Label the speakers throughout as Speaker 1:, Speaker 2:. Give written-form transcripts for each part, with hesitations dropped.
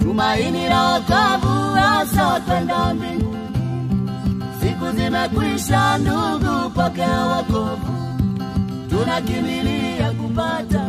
Speaker 1: tumaini la wokovu hasa kwenda mbinguni. Siku zimekwisha ndugu, pokea wokovu, tunakimbilia kupata.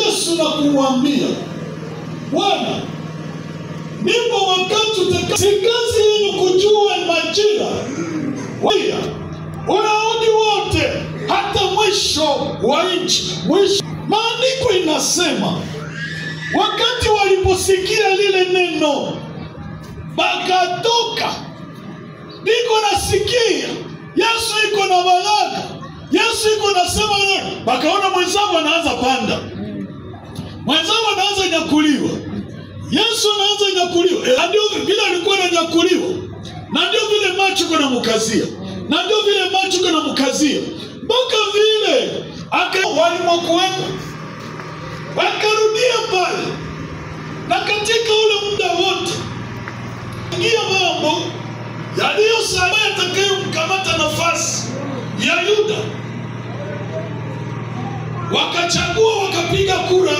Speaker 2: Wakamwambia, Bwana, ndipo wakati si kazi yenu kujua majira. Unarudi wote hata mwisho wa nchi. Maandiko inasema wakati waliposikia lile neno bakatoka. Niko nasikia Yesu iko na baraka, Yesu iko nasema nini? Bakaona mwenzao anaanza panda, mwenzao anaanza nyakuliwa, Yesu anaanza nyakuliwa. Ndio vile alikuwa ananyakuliwa, na ndio vile macho kuna mkazia, na ndio vile macho kuna mkazia, mpaka vile walimokuwepo wakarudia pale. Na katika ule muda wote ingia mambo yaliyosalia yatakayomkamata nafasi ya Yuda. Wakachagua, wakapiga kura.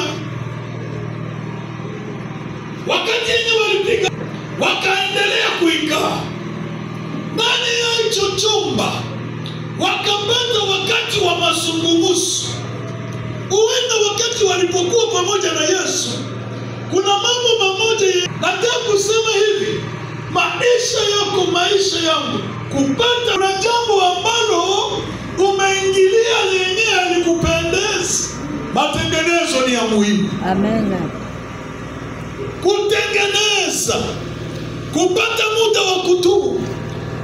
Speaker 2: Wakati yenye walipiga, wakaendelea kuikaa ndani ya hicho chumba. Wakapata wakati wa mazungumzo. Uenda wakati walipokuwa pamoja na Yesu, kuna mambo mamoja nataka kusema hivi: maisha yako, maisha yangu, kupata na jambo ambalo umeingilia lenyewe alikupendeza. Matengenezo ni ya muhimu.
Speaker 1: Amen.
Speaker 2: Kutengeneza, kupata muda wa kutubu,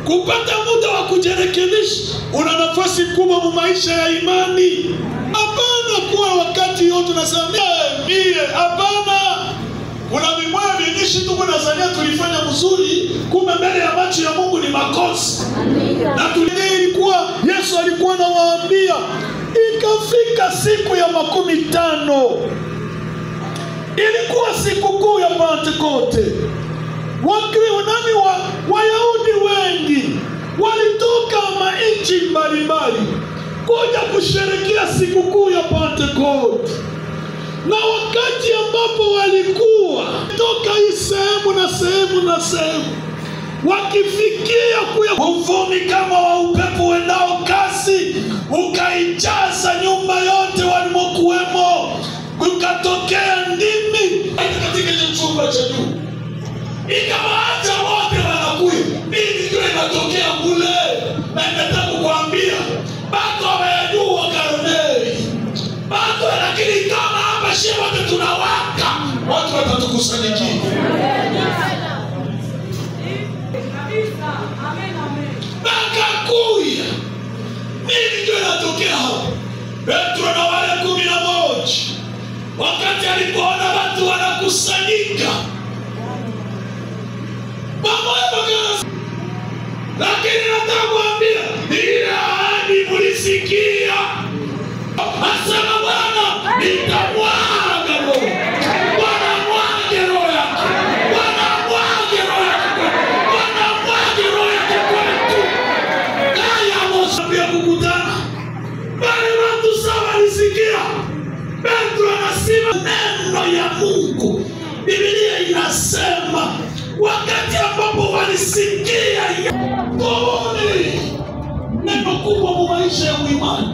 Speaker 2: kupata muda wa kujirekebisha. Una nafasi kubwa mu maisha ya imani. Hapana kuwa wakati yote unasema mie, hapana. Kuna mimoja vinyishi tu kunazania tulifanya mzuri, kumbe mbele ya macho ya Mungu ni makosa. Na ilikuwa Yesu alikuwa anawaambia, ikafika siku ya 50, ilikuwa sikukuu ya Pentekoste. Wayahudi wengi walitoka nchi mbalimbali kuja kusherehekea sikukuu ya Pentekoste. Na wakati ambapo walikuwa toka hii sehemu na sehemu na sehemu, wakifikia kuya uvumi kama wa upepo wendao kasi, ukaijaza nyumba yote walimokuwemo, ukatokea ndimi katika chumba cha juu, ikawaacha wote wanakuya. Nini ndio inatokea kule? Na nataka kukuambia bado wamejua Karneli bado, lakini kama hapa shehe wote tunawaka, watu watatukusanyikia. Bakakuya. Nini ndio inatokea hapo? Petro na wale 11 wakati alipoona watu wanakusanyika pamoja, lakini nataka kuambia ile ahadi mlisikia. Asema Bwana, nitamwaga roho. Bwana mwage roho yake. Bwana mwage roho yake. Bwana mwage roho yake kwetu. Kaya mosabia kukutana. Bali watu sawa walisikia Petro anasema neno ya Mungu Biblia inasema wakati ambapo walisikia tubuni, neno kubwa mu maisha ya imani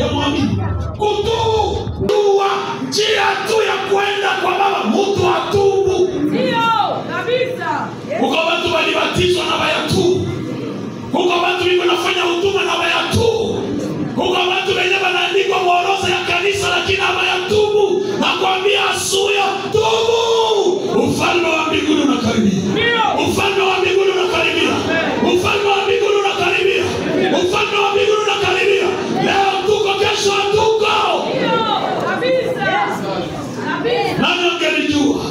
Speaker 2: ya mwamini, kutua njia tu ya kwenda kwa Baba. Mtu atubu.
Speaker 1: Ndio kabisa.
Speaker 2: Kuko watu walibatizwa na bayatubu. Kuko watu wiko nafanya huduma na bayatubu. Kuko watu wenye wanaandikwa orodha ya kanisa lakini habayatubu. Nakwambia asuya, tubu. Ufalme wa mbinguni unakaribia. Ufalme wa mbinguni unakaribia. Ufalme wa mbinguni unakaribia. Ufalme wa mbinguni unakaribia. Leo tuko, kesho hatuko. Kabisa. Nani angelijua?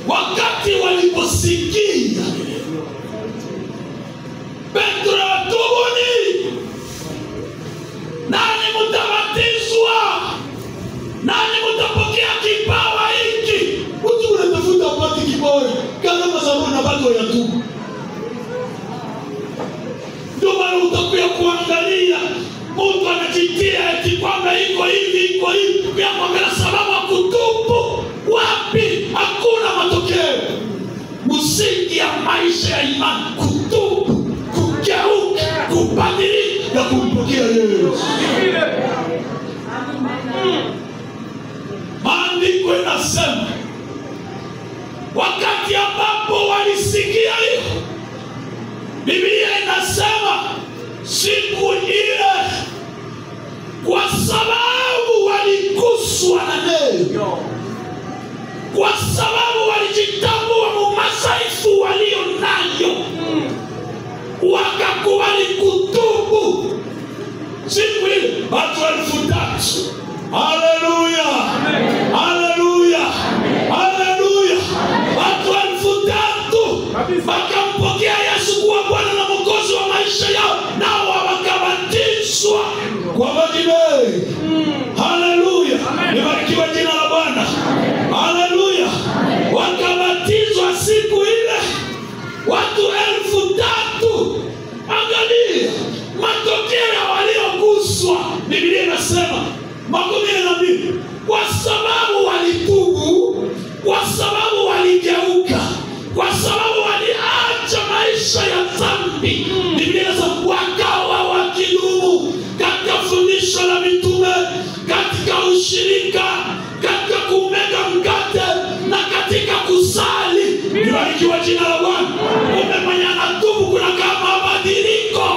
Speaker 2: Wakati waliposikia Petro, tubuni, nani mtabatizwa, nani mtapokea kipawa hiki. Mtu unatafuta upate kipawa kama sababu na bado ya tubu. Ndio maana utakuja kuangalia mtu anajitia eti kwamba iko hivi kwa kuangalia sababu ya kutubu. Wapi? Hakuna matokeo. Msingi ya maisha ya imani, kutubu, kugeuka, kubadilika na kumpokea Yesu. Maandiko inasema wakati ambapo walisikia hiyo, Biblia inasema siku ile, kwa sababu waliguswa na neno, kwa sababu walijitambua mumasaifu walio nayo, wakakubali kutubu. Siku ile watu 3,000. Haleluya, haleluya, haleluya. Watu 3,000 wakampokea Yesu kuwa Bwana na Mwokozi wa maisha yao, nao wakabatizwa kwa maji mengi. Haleluya, libarikiwe jina la Bwana. Haleluya. Wakabatizwa siku ile watu 3,000. Angalia matokeo ya walioguswa. Biblia inasema 12, kwa sababu walitubu, kwa sababu waligeuka, kwa sababu waliacha maisha ya dhambi. Biblia inasema wakawa wakidumu katika fundisho la mitume, katika ushirika, katika kumega mkate na katika kusali. Libarikiwe jina la Bwana. Umefanya na tubu, kuna kama mabadiliko.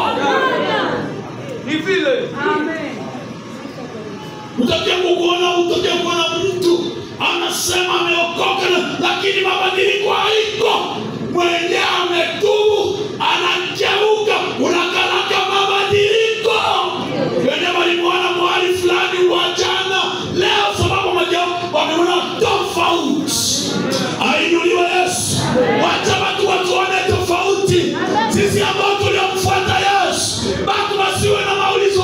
Speaker 2: Ni vile. Amen. Utakia kuona mtu anasema ameokoka lakini mabadiliko haiko. Mwenye ametubu anageuka, unakalaka mabadiliko. Wenye walimuona mahali fulani wajana, leo sababu wameona tofauti. Ainuliwe Yesu. Wacha watu watuone tofauti. Sisi ambao tuliomfuata Yesu, bado wasiwe na maulizo.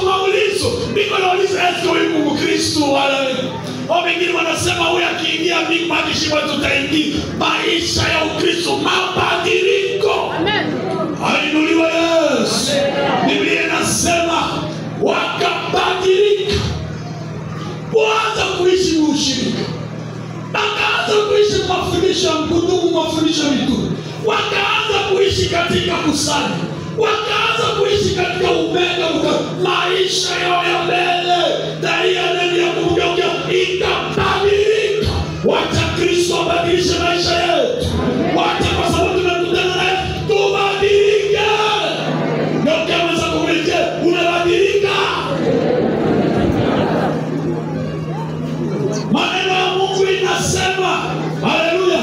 Speaker 2: Biko nauliza Yesu huyu Mungu Kristo wala. Wengine wanasema huyu akiingia mbinguni shimo tutaingia. Maisha ya Ukristo, mabadiliko. Amen. Ainuliwe Yesu. Biblia inasema wakabadilika. Waanza kuishi ushirika. Wakaanza kuishi mafundisho ya kudumu, mafundisho ya mitume. Wakaanza kuishi katika kusali. Wakaanza kuishi katika umega, maisha yao ya mbele. Daia ndani ya kugeuka ikabadilika. Wacha Kristo abadilishe maisha yetu. Wacha kwa sababu tumekutana naye tubadilike. Ndio kama za kumletea unabadilika. Maneno ya Mungu inasema haleluya,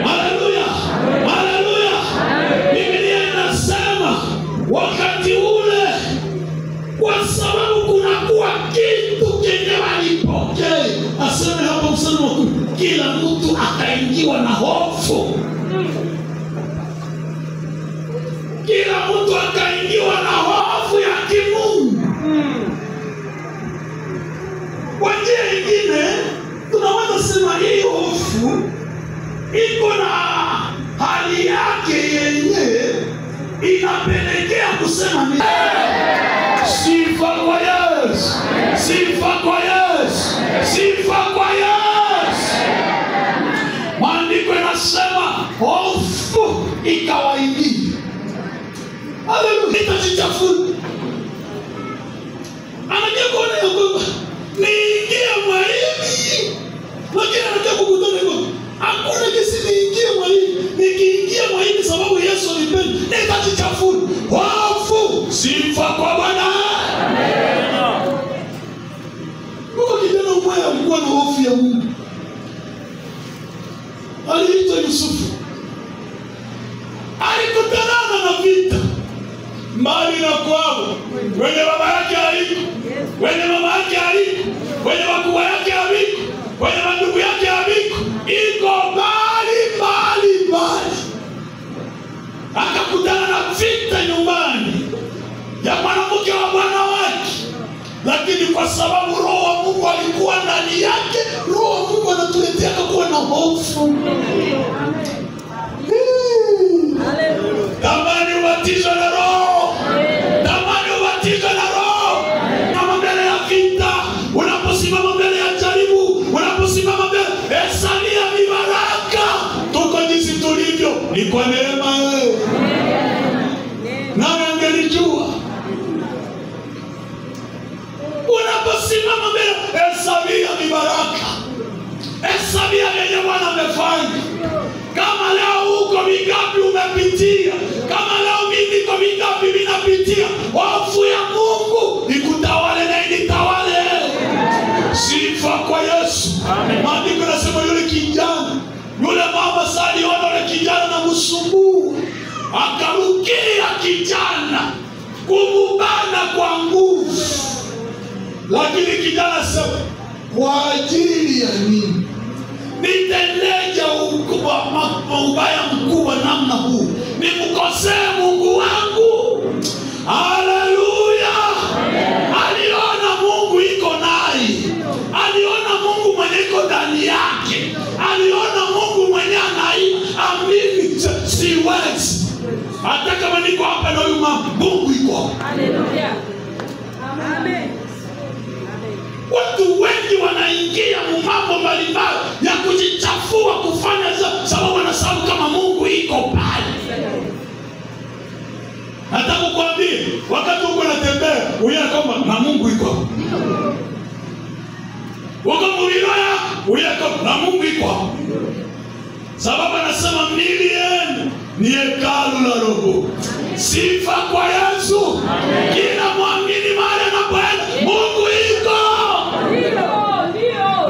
Speaker 2: haleluya, haleluya. Biblia inasema wakati ule, kwa sababu kunakuwa kitu kenye walipokea. Aseme hapo msemo, kila mtu akaingiwa na hofu. Kila mtu akaingiwa na hofu ya kimungu. Kwa njia nyingine tunaweza sema hii hofu iko na hali yake yenyewe inapelekea kusema ni sifa kwa Yesu, sifa kwa Yesu, sifa kuwa na hofu ya Mungu. Aliitwa Yusufu, alikutana na vita mbali na kwao, wenye baba yake aliko, wenye mama yake aliko, wenye wakubwa yake aliko, wenye mandugu yake aliko, iko mbali. Akakutana na vita nyumbani ya mwanamke wa bwana wake, lakini kwa sababu Roho wa Mungu alikuwa ndani yake, Roho wa Mungu anatuletea kuwa na hofu. Tamani ubatizwe na Roho. Tamani ubatizwe na Roho. Kama mbele ya vita, unaposimama mbele ya jaribu, unaposimama mbele, hesabia mibaraka. Tuko jinsi tulivyo ni kwa neema wewe. Nani angelijua? Unaposimama mbele, hesabia mibaraka. Hesabia yenye Bwana amefanya. Kama leo uko mingapi umepitia, kama leo mimi niko mingapi ninapitia, hofu ya Mungu ikutawale na initawale. Sifa kwa Yesu. Maandiko yanasema yule kijana, yule mama sasa aliona yule kijana na msumbua, akarukia kijana kumubana kwa nguvu. Lakini kijana sema, kwa ajili ya nini nitendeje ubaya mkubwa namna huu? Nimkosee Mungu wangu? Haleluya! Aliona Mungu iko naye, aliona Mungu mwenye iko ndani yake, aliona Mungu mwenye anaamini siwezi. Hata kama niko hapa na huyu Mungu iko. Haleluya! Amen. Watu wengi wanaingia mambo mbalimbali ya kujichafua, kufanya sababu wanasahau kama Mungu iko pale. Nataka kukuambia, wakati uko unatembea, uone kama na Mungu iko. Uko mwiroya, uone kama na Mungu iko. Sababu anasema mili yenu ni hekalu la Roho. Sifa kwa Yesu. Kila muamini mahali anapoenda, Mungu iko.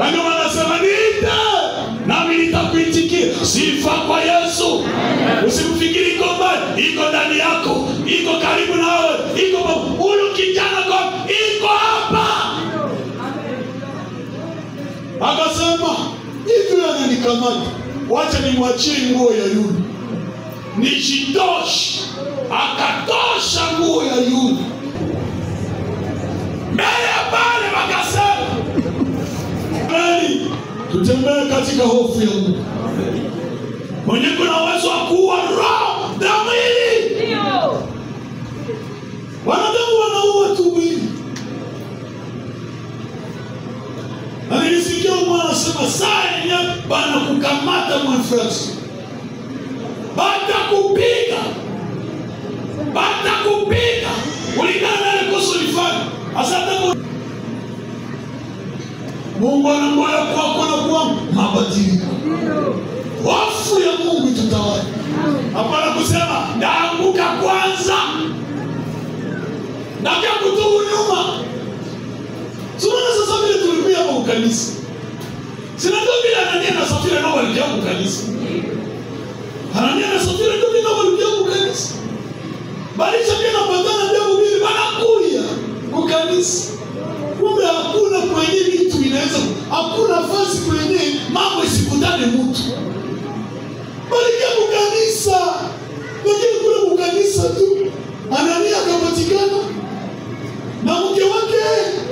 Speaker 2: Na ndio wanasema niite nami nitakuitikia. Sifa kwa Yesu. Usifikiri iko mbali, iko ndani yako, iko karibu nawe, iko huyu kijana kwa iko hapa. Akasema hivi ananikamata, wacha nimwachie nguo ya yule nijitoshe. Akatosha nguo ya yule. Mbele pale wakasema, tutembee katika hofu ya Mungu. Mwenye kuna uwezo wa kuua roho na mwili. Ndio. Wanadamu wanaua tu mwili. Na nilisikia Bwana anasema saa yenyewe Bwana kukamata Mefeso, batakupiga kulingana na kosa ulifanya. Asante Mungu anamwaya kwako na kwa mabadiliko. Hofu ya Mungu itutawale. Hapana kusema naanguka kwanza na kia kutubu nyuma. Sumana sasa vile tulikuwa hapa kanisa. Sinajua vile Anania na Safira nao walikuwa hapa kanisa. Anania na Safira ndio vile walikuwa hapa kanisa. Bali chapia na patana ndio vile wanakulia kwa kanisa. Kumbe hakuna kwenye vitu inaweza, hakuna nafasi kwenye mambo isikutane mtu. Bali kwa kanisa, lakini kule kanisa tu Anania akapatikana na mke wake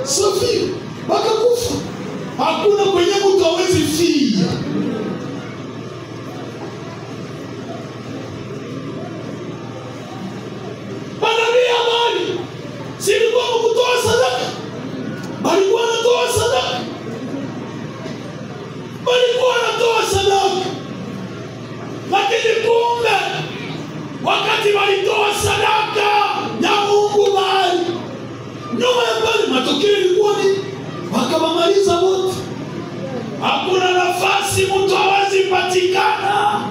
Speaker 2: Safira wakakufa. Hakuna kwenye mtu hawezi fia. Anania bali silikuwa kutoa sadaka, balikuwa anatoa sadaka, lakini kumbe wakati walitoa sadaka ya Mungu bali nyuma ya bali matokeo ilikuwa ni wakawamaliza wote. Hakuna nafasi mtu hawezi patikana.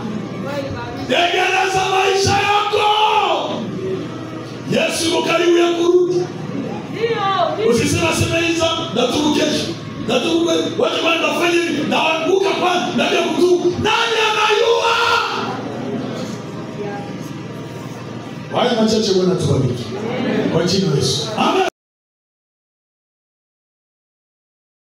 Speaker 2: Tengeneza maisha yako. Yesu yuko karibu ya kurudi. Usisema semeiza natubu kesho, natubu wacha bwana nafanya hivi na waanguka kwa ndani ya kutubu. Nani anayua? Hayo machache Bwana tubariki. Kwa jina la Yesu. Amen.